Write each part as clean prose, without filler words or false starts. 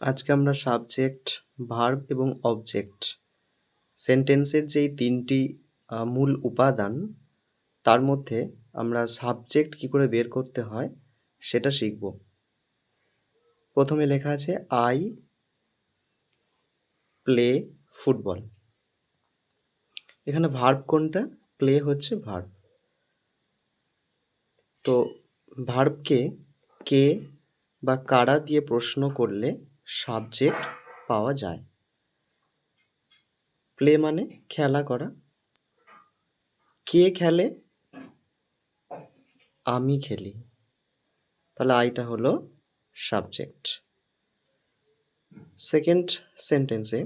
আজকে আমরা subject, verb এবং অবজেক্ট সেন্টেন্সের যেই তিনটি মূল উপাদান, তার মধ্যে আমরা সাবজেক্ট কী করে বের করতে হয় সেটা শিখব। প্রথমে লেখা আছে আই প্লে ফুটবল। এখানে ভার্ব কোনটা? প্লে হচ্ছে ভার্ব। তো ভার্বকে কে বা কারা দিয়ে প্রশ্ন করলে সাবজেক্ট পাওয়া যায়। প্লে মানে খেলা করা। কে খেলে? আমি খেলি। তাহলে আইটা হলো সাবজেক্ট। সেকেন্ড সেন্টেন্সে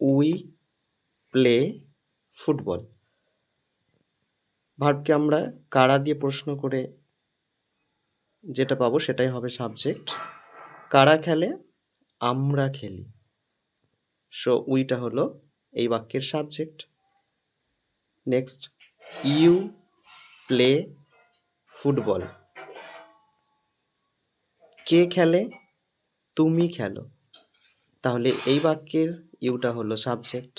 উই প্লে ফুটবল। ভার্বকে আমরা কারা দিয়ে প্রশ্ন করে যেটা পাবো সেটাই হবে সাবজেক্ট। কারা খেলে? আমরা খেলি। সো উইটা হলো এই বাক্যের subject. Next, you play football. কে খেলে? তুমি খেলো। তাহলে এই বাক্যের ইউটা হলো সাবজেক্ট।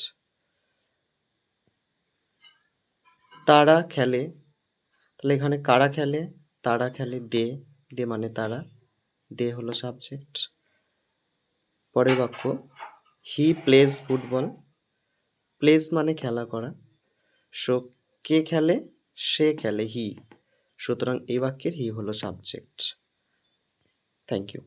তারা খেলে, তাহলে এখানে কারা খেলে? তারা খেলে দে, দে মানে তারা, দে হলো সাবজেক্ট। পরের বাক্য, হি প্লেজ ফুটবল। প্লেজ মানে খেলা করা। সো কে খেলে? সে খেলে, হি। সুতরাং এই বাক্যের হি হলো সাবজেক্ট। Thank you.